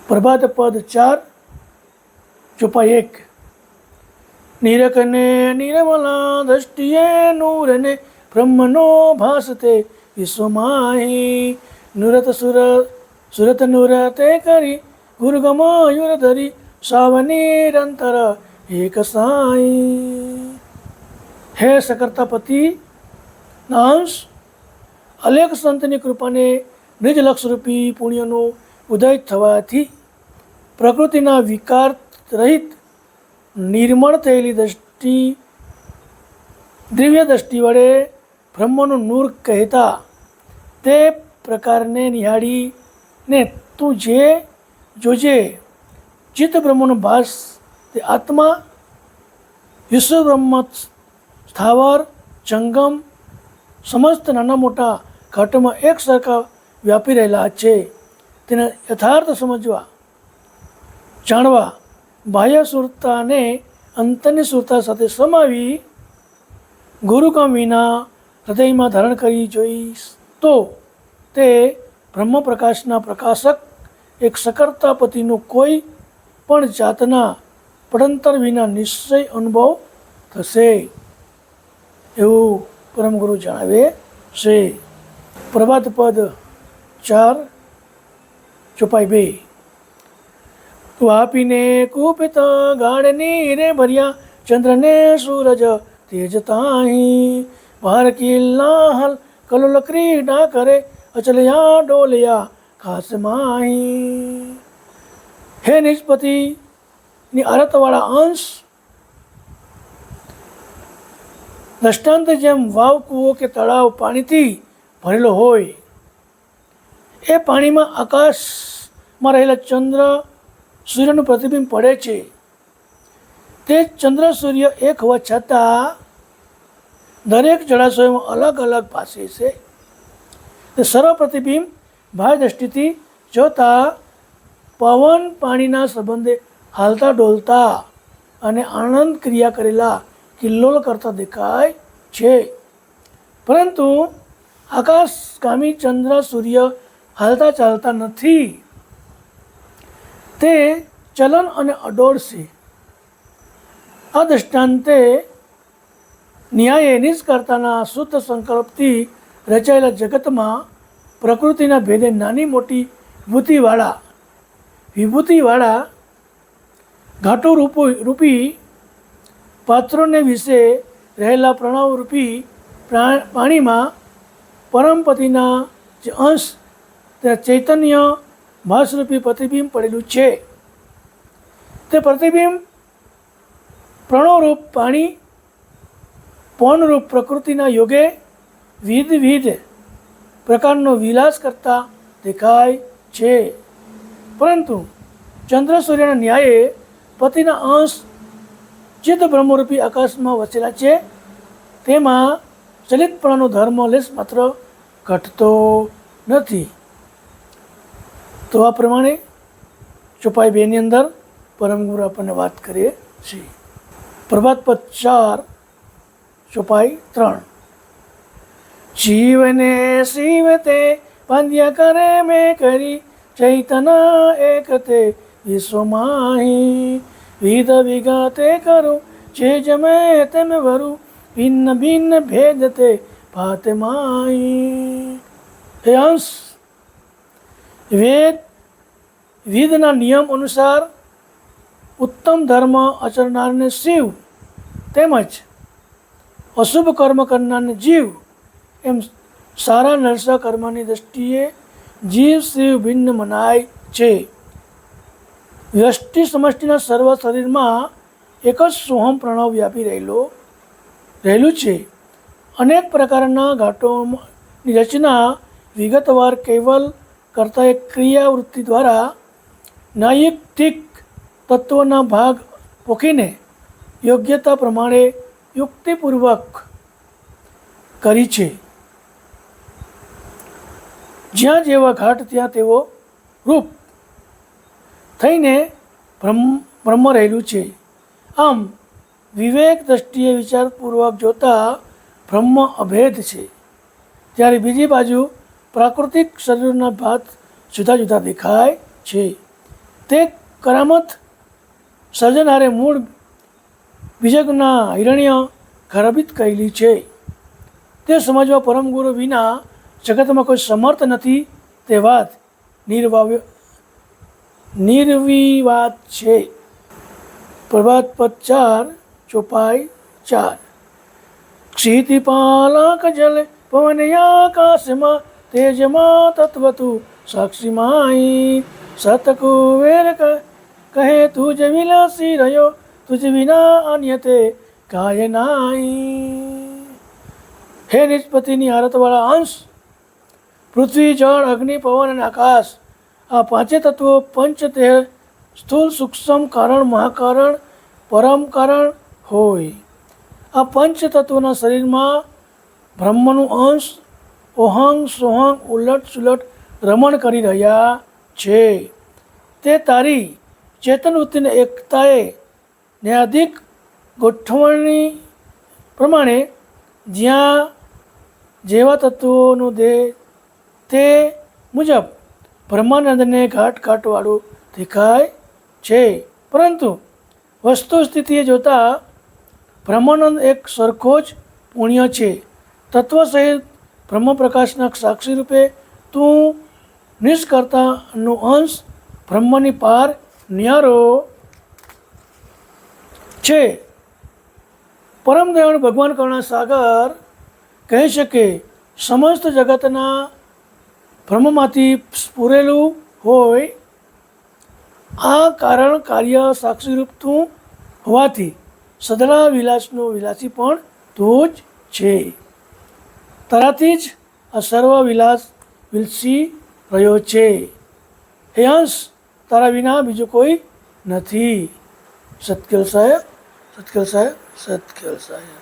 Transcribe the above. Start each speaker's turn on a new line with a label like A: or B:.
A: પ્રભાત પદ 4 ચોપાઈ 1 નિરખને નિર્મલા દ્રષ્ટિએ નૂરને બ્રહ્મનો ભાસતે વિશ્વમાહી નુરત સુરત નુરતે કરી ગુરુગમ યુર ધરી સાવનિરંતર એક સાઈ. હે સકર્તાપતિ નાંશ, અલેખ સંતની કૃપાને નિજ લક્ષરૂપી પુણ્યનો ઉદય થવાથી પ્રકૃતિના વિકાર રહિત નિર્મળ થયેલી દ્રષ્ટિ દિવ્ય દ્રષ્ટિ વડે બ્રહ્મનું નૂર કહેતા તે પ્રકારને નિહાળીને તું જે જોજે ચિત્ત બ્રહ્મનો ભાસ તે આત્મા વિશ્વ બ્રહ્મ સ્થાવર જંગમ સમસ્ત નાના મોટા ઘાટોમાં એક સરખા વ્યાપી રહેલા છે. તેને યથાર્થ સમજવા જાણવા બાહ્ય સુરતાને અંતરની સુરતા સાથે સમાવી ગુરુકામ વિના હૃદયમાં ધારણ કરી જોઈશ તો તે બ્રહ્મ પ્રકાશના પ્રકાશક એક સકર્તાપતિનું કોઈ પણ જાતના પડંતર વિના નિશ્ચય અનુભવ થશે એવું પરમગુરુ જણાવે છે. પ્રભાત પદ 4 ચોપાઈ 2 વાપીને કુપિત ગાઢની રે ભર્યા ચંદ્રને સૂરજ તેજ તાહી ભાર કિલ્લા હલ કલોલ ક્રીડા કરે અચલયા ડોલયા ખાસ માહી. હે નિજપતિની આરતવાળા અંશ, દ્રષ્ટાંત જેમ વાવ કૂવો કે તળાવ પાણીથી ભરેલો હોય એ પાણીમાં આકાશમાં રહેલા ચંદ્ર સૂર્યનું પ્રતિબિંબ પડે છે. તે ચંદ્ર સૂર્ય એક હોવા છતાં દરેક જળાશયોમાં અલગ અલગ ભાસે છે. તે સર્વ પ્રતિબિંબ બાહ્ય દ્રષ્ટિથી જોતા પવન પાણીના સંબંધે હાલતા ડોલતા અને આનંદ ક્રિયા કરેલા કિલ્લોલ કરતા દેખાય છે. પરંતુ આકાશગામી ચંદ્ર સૂર્ય હાલતા ચાલતા નથી. તે ચલન અને અડોળ છે. આ દ્રષ્ટાંતે ન્યાય નિષ્કર્તાના શુદ્ધ સંકલ્પથી રચાયેલા જગતમાં પ્રકૃતિના ભેદે નાની મોટી વિભૂતિવાળા ઘાટો રૂપી પાત્રોને વિશે રહેલા પ્રણવરૂપી પાણીમાં પરમપતિના જે અંશ તેના ચૈતન્ય ભાસરૂપી પ્રતિબિંબ પડેલું છે. તે પ્રતિબિંબ પ્રણવરૂપ પાણી પવનરૂપ પ્રકૃતિના યોગે વિવિધ પ્રકારનો વિલાસ કરતા દેખાય છે. પરંતુ ચંદ્ર સૂર્યના ન્યાયે પતિના અંશ ચિત્ત બ્રહ્મરૂપી આકાશમાં વસેલા છે. તેમાં ચલિતપણાનો ધર્મ લેશ માત્ર ઘટતો નથી. તો આ પ્રમાણે ચોપાઈ 2 ની અંદર પરમગુરુ આપણને વાત કરીએ છીએ. પ્રભાત પદ 4 ચોપાઈ 3 જીવને શિવ તે બાંધ્યા કરે મેં કરી ચૈતના એક તે વિશ્વમાહી વિધ વિગતે કરું જે જમે તેમ વરું ભિન્ન ભિન્ન ભેદ તે ભાતે માહી. હે અંશ, વેદના નિયમ અનુસાર ઉત્તમ ધર્મ આચરનારને શિવ તેમજ અશુભ કર્મ કરનારને જીવ એમ સારા નરસા કર્મની દૃષ્ટિએ જીવ શિવ ભિન્ન મનાય છે. વ્યષ્ટિ સમષ્ટિના સર્વ શરીરમાં એક જ સોહમ પ્રણવ વ્યાપી રહેલું છે. અનેક પ્રકારના ઘાટોની રચના વિગતવાર કેવલ કરતા એક ક્રિયાવૃત્તિ દ્વારા નૈયિક તત્વોના ભાગ પોખીને યોગ્યતા પ્રમાણે યુક્તિપૂર્વક કરી છે. જ્યાં જેવા ઘાટ ત્યાં તેવો રૂપ થઈને બ્રહ્મ રહેલું છે. આમ વિવેક દ્રષ્ટિએ વિચારપૂર્વક જોતા બ્રહ્મ અભેદ છે. ત્યારે બીજી બાજુ પ્રાકૃતિક શરીરના ભાત જુદા જુદા દેખાય છે. તે કરામત સર્જનારે મૂળ બીજકના હિરણ્ય ગર્ભિત કરેલી છે. તે સમજવા પરમગુરુ વિના જગતમાં કોઈ સમર્થ નથી તે વાત નિર્વિવાદ છે. પ્રભાત પદ 4 ચોપાઈ 4. ક્ષિતિપાલક જલ પવનયાકાશમાં તેજમાં તત્વતું સાક્ષીમાઈ સતકુવેર કહે તુજ વિલાસી રહ્યો તુજ વિના અન્યતે કાય નાઈ. હે નિષ્પતિની હારતવાળા અંશ, પૃથ્વી જળ અગ્નિ પવન અને આકાશ આ પાંચે તત્વો પંચદેહ સ્થૂળ સૂક્ષ્મ કારણ મહાકારણ પરમ કારણ હોય. આ પંચ તત્વોના શરીરમાં બ્રહ્મનું અંશ ઓહંગ સોહંગ ઉલટ સુલટ રમણ કરી રહ્યા છે. તે તારી ચેતન વૃત્તિને એકતાએ ન્યાયાધિક ગોઠવણી પ્રમાણે જ્યાં જેવા તત્વોનો દેહ તે મુજબ બ્રહ્માનંદને ઘાટઘાટવાળું દેખાય છે. પરંતુ વસ્તુ સ્થિતિએ જોતાં બ્રહ્માનંદ એક સરખો જ પુણ્ય છે. તત્વ સહિત બ્રહ્મપ્રકાશના સાક્ષી રૂપે તું નિષ્કર્તાનો અંશ બ્રહ્મની પાર ન્યારો છે. પરમ દયાળુ ભગવાન કરુણા સાગર કહે છે કે સમસ્ત જગતના બ્રહ્મમાંથી સ્ફુરેલું હોય આ કારણ કાર્ય સાક્ષીરૂપ તું હોવાથી સદના વિલાસનો વિલાસી પણ તું જ છે. તારાથી જ આ સર્વ વિલાસ વિલસી રહ્યો છે. હે અંશ, તારા વિના બીજું કોઈ નથી. સત્કલસાય સત્કલસાય સત્કલસાય.